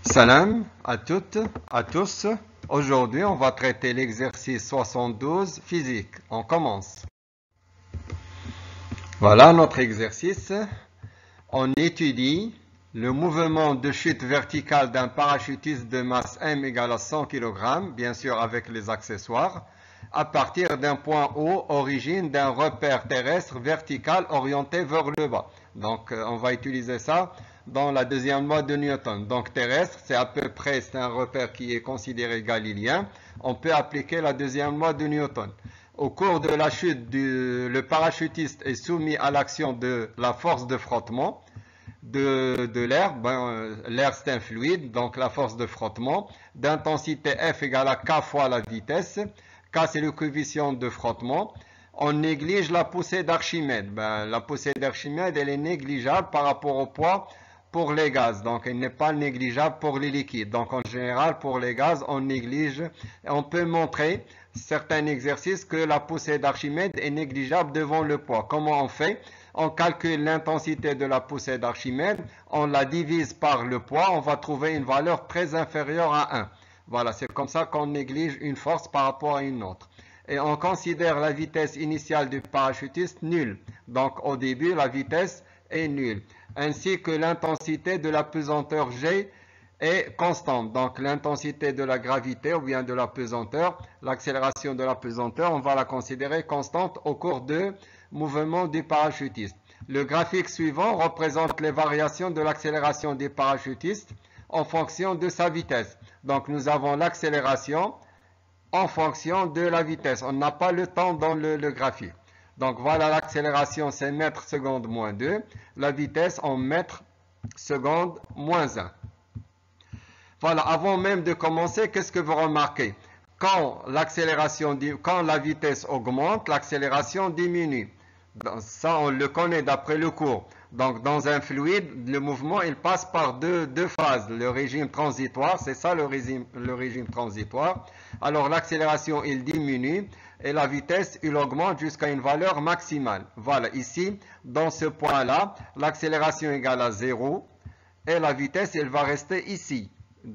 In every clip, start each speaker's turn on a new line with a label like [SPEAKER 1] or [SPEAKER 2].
[SPEAKER 1] Salam à toutes, à tous. Aujourd'hui, on va traiter l'exercice 72 physique. On commence. Voilà notre exercice. On étudie le mouvement de chute verticale d'un parachutiste de masse M égale à 100 kg, bien sûr avec les accessoires, à partir d'un point O, origine d'un repère terrestre vertical orienté vers le bas. Donc, on va utiliser ça dans la deuxième loi de Newton. Donc, terrestre, c'est à peu près, c'est un repère qui est considéré galiléen. On peut appliquer la deuxième loi de Newton. Au cours de la chute, le parachutiste est soumis à l'action de la force de frottement de l'air. L'air, c'est un fluide, donc la force de frottement d'intensité F égale à K fois la vitesse. K, c'est le coefficient de frottement. On néglige la poussée d'Archimède. La poussée d'Archimède, elle est négligeable par rapport au poids pour les gaz. Donc, elle n'est pas négligeable pour les liquides. Donc, en général, pour les gaz, on néglige. On peut montrer certains exercices que la poussée d'Archimède est négligeable devant le poids. Comment on fait? On calcule l'intensité de la poussée d'Archimède, on la divise par le poids, on va trouver une valeur très inférieure à 1. Voilà, c'est comme ça qu'on néglige une force par rapport à une autre. Et on considère la vitesse initiale du parachutiste nulle. Donc au début, la vitesse est nulle. Ainsi que l'intensité de la pesanteur G est constante. Donc l'intensité de la gravité ou bien de la pesanteur, l'accélération de la pesanteur, on va la considérer constante au cours de mouvement du parachutiste. Le graphique suivant représente les variations de l'accélération du parachutiste en fonction de sa vitesse. Donc nous avons l'accélération en fonction de la vitesse. On n'a pas le temps dans le graphique. Donc voilà, l'accélération c'est mètres secondes moins 2. La vitesse en mètres secondes moins 1. Voilà, avant même de commencer, qu'est-ce que vous remarquez? Quand la vitesse augmente, l'accélération diminue. Ça, on le connaît d'après le cours. Donc, dans un fluide, le mouvement, il passe par deux phases. Le régime transitoire, c'est ça le régime transitoire. Alors, l'accélération, il diminue et la vitesse, il augmente jusqu'à une valeur maximale. Voilà, ici, dans ce point-là, l'accélération égale à 0 et la vitesse, elle va rester ici.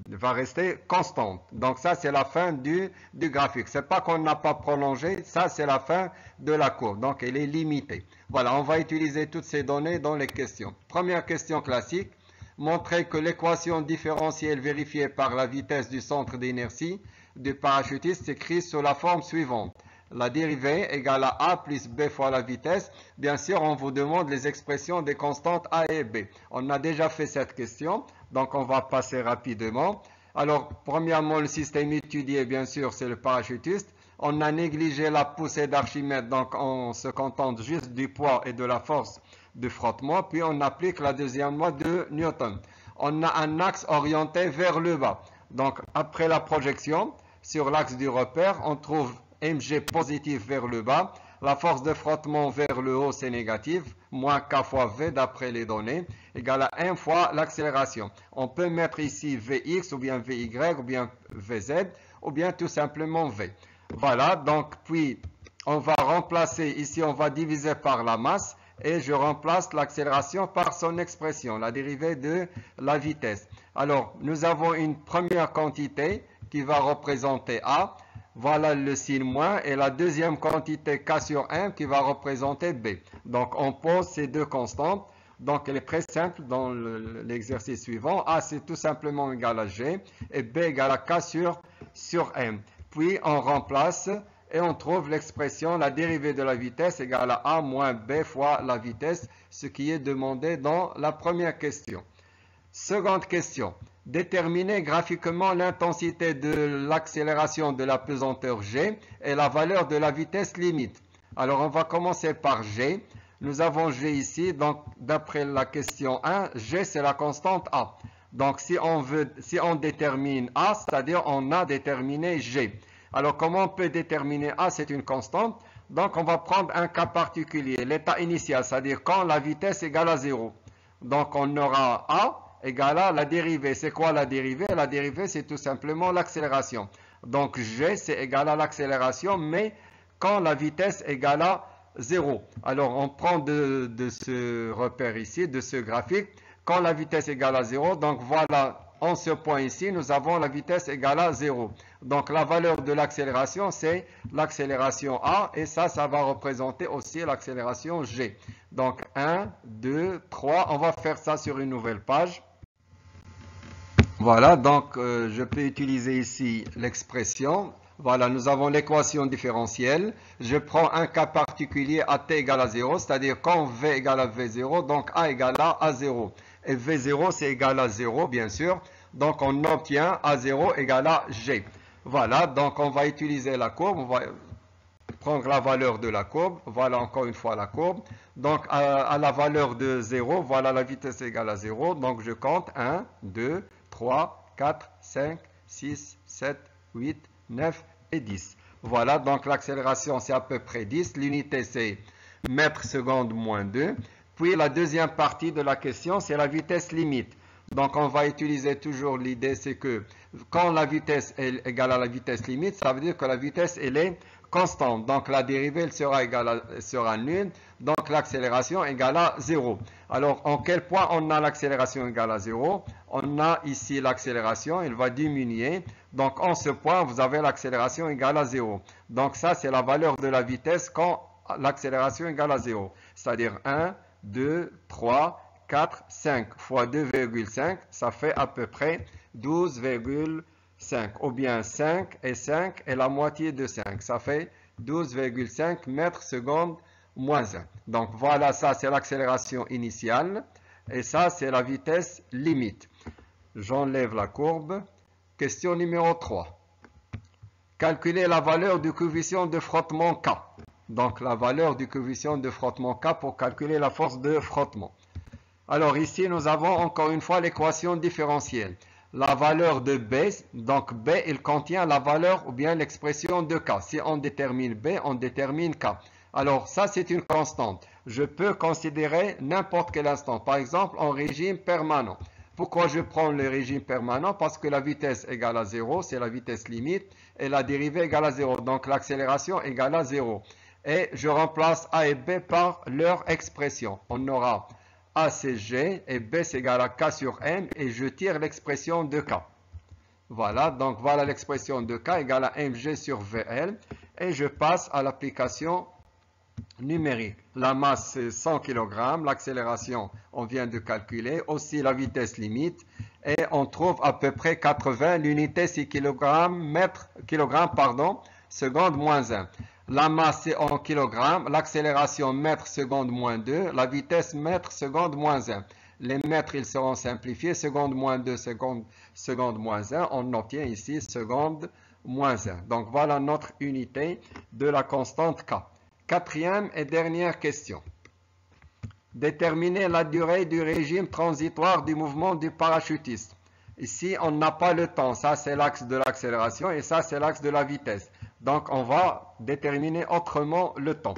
[SPEAKER 1] Va rester constante. Donc ça, c'est la fin du graphique. C'est pas qu'on n'a pas prolongé, ça c'est la fin de la courbe. Donc elle est limitée. Voilà, on va utiliser toutes ces données dans les questions. Première question classique. Montrer que l'équation différentielle vérifiée par la vitesse du centre d'inertie du parachutiste s'écrit sous la forme suivante. La dérivée égale à A plus B fois la vitesse. Bien sûr, on vous demande les expressions des constantes A et B. On a déjà fait cette question. Donc, on va passer rapidement. Alors, premièrement, le système étudié, bien sûr, c'est le parachutiste. On a négligé la poussée d'Archimède, donc on se contente juste du poids et de la force de frottement. Puis, on applique la deuxième loi de Newton. On a un axe orienté vers le bas. Donc, après la projection, sur l'axe du repère, on trouve mg positif vers le bas. La force de frottement vers le haut, c'est négatif, moins k fois v d'après les données, égale à 1 fois l'accélération. On peut mettre ici vx, ou bien vy, ou bien vz, ou bien tout simplement v. Voilà, donc puis on va remplacer, ici on va diviser par la masse, et je remplace l'accélération par son expression, la dérivée de la vitesse. Alors, nous avons une première quantité qui va représenter A. Voilà le signe moins et la deuxième quantité K sur 1 qui va représenter B. Donc on pose ces deux constantes. Donc elle est très simple dans l'exercice suivant. A c'est tout simplement égal à G et B égale à K sur M. Puis on remplace et on trouve l'expression la dérivée de la vitesse égale à A moins B fois la vitesse, ce qui est demandé dans la première question. Seconde question. Déterminer graphiquement l'intensité de l'accélération de la pesanteur G et la valeur de la vitesse limite. Alors on va commencer par G. Nous avons G ici, donc d'après la question 1, G c'est la constante A. Donc si on détermine A, c'est-à-dire on a déterminé G. Alors comment on peut déterminer A? C'est une constante. Donc on va prendre un cas particulier, l'état initial, c'est-à-dire quand la vitesse égale à 0. Donc on aura A égale à la dérivée. C'est quoi la dérivée? La dérivée, c'est tout simplement l'accélération. Donc, G, c'est égal à l'accélération, mais quand la vitesse égale à 0. Alors, on prend de ce repère ici, de ce graphique, quand la vitesse égale à 0, donc voilà en ce point ici, nous avons la vitesse égale à 0. Donc la valeur de l'accélération, c'est l'accélération A, et ça va représenter aussi l'accélération G. Donc 1, 2, 3, on va faire ça sur une nouvelle page. Voilà, donc je peux utiliser ici l'expression. Voilà, nous avons l'équation différentielle. Je prends un cas particulier à t égale à 0, c'est-à-dire quand v égale à v0, donc a égale à a0. Et v0 c'est égal à 0, bien sûr. Donc on obtient a0 égale à g. Voilà, donc on va utiliser la courbe. On va prendre la valeur de la courbe. Voilà encore une fois la courbe. Donc à la valeur de 0, voilà la vitesse égale à 0. Donc je compte 1, 2, 3, 4, 5, 6, 7, 8, 9 et 10. Voilà, donc l'accélération c'est à peu près 10. L'unité c'est mètres secondes moins 2. Puis la deuxième partie de la question c'est la vitesse limite. Donc on va utiliser toujours l'idée c'est que quand la vitesse est égale à la vitesse limite, ça veut dire que la vitesse elle est constante. Donc la dérivée elle sera nulle. Donc l'accélération égale à 0. Alors en quel point on a l'accélération égale à 0? On a ici l'accélération, elle va diminuer. Donc en ce point, vous avez l'accélération égale à 0. Donc ça, c'est la valeur de la vitesse quand l'accélération égale à 0. C'est-à-dire 1, 2, 3, 4, 5 fois 2,5, ça fait à peu près 12,5. Ou bien 5 et 5 et la moitié de 5. Ça fait 12,5 mètres secondes moins 1. Donc voilà, ça c'est l'accélération initiale. Et ça, c'est la vitesse limite. J'enlève la courbe. Question numéro 3. Calculer la valeur du coefficient de frottement K. Donc la valeur du coefficient de frottement K pour calculer la force de frottement. Alors ici, nous avons encore une fois l'équation différentielle. La valeur de B, donc B, il contient la valeur ou bien l'expression de K. Si on détermine B, on détermine K. Alors ça, c'est une constante. Je peux considérer n'importe quel instant. Par exemple, en régime permanent. Pourquoi je prends le régime permanent? Parce que la vitesse égale à 0, c'est la vitesse limite, et la dérivée égale à 0. Donc l'accélération égale à 0. Et je remplace A et B par leur expression. On aura A c'est G et B c'est égal à K sur M, et je tire l'expression de K. Voilà, donc voilà l'expression de K égale à mg sur VL. Et je passe à l'application numérique. La masse c'est 100 kg, l'accélération on vient de calculer, aussi la vitesse limite, et on trouve à peu près 80, l'unité c'est seconde moins 1. La masse c'est en kg, l'accélération mètre seconde moins 2, la vitesse mètre seconde moins 1. Les mètres ils seront simplifiés, seconde moins 2, seconde moins 1, on obtient ici seconde moins 1. Donc voilà notre unité de la constante K. Quatrième et dernière question. Déterminer la durée du régime transitoire du mouvement du parachutiste. Ici, on n'a pas le temps. Ça, c'est l'axe de l'accélération et ça, c'est l'axe de la vitesse. Donc, on va déterminer autrement le temps.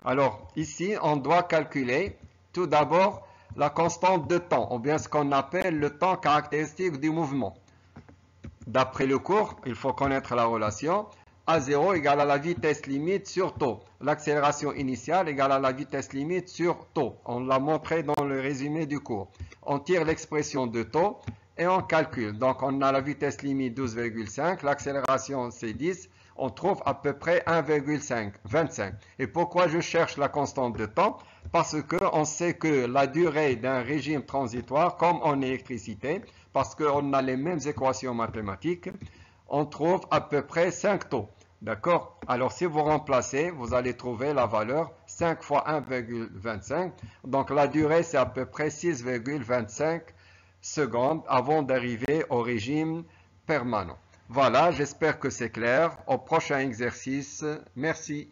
[SPEAKER 1] Alors, ici, on doit calculer tout d'abord la constante de temps, ou bien ce qu'on appelle le temps caractéristique du mouvement. D'après le cours, il faut connaître la relation. A0 égale à la vitesse limite sur taux. L'accélération initiale égale à la vitesse limite sur taux. On l'a montré dans le résumé du cours. On tire l'expression de taux et on calcule. Donc on a la vitesse limite 12,5, l'accélération c'est 10. On trouve à peu près 1,25. Et pourquoi je cherche la constante de temps? Parce qu'on sait que la durée d'un régime transitoire, comme en électricité, parce qu'on a les mêmes équations mathématiques, on trouve à peu près 5 taux. D'accord? Alors si vous remplacez, vous allez trouver la valeur 5 fois 1,25. Donc la durée, c'est à peu près 6,25 secondes avant d'arriver au régime permanent. Voilà, j'espère que c'est clair. Au prochain exercice, merci.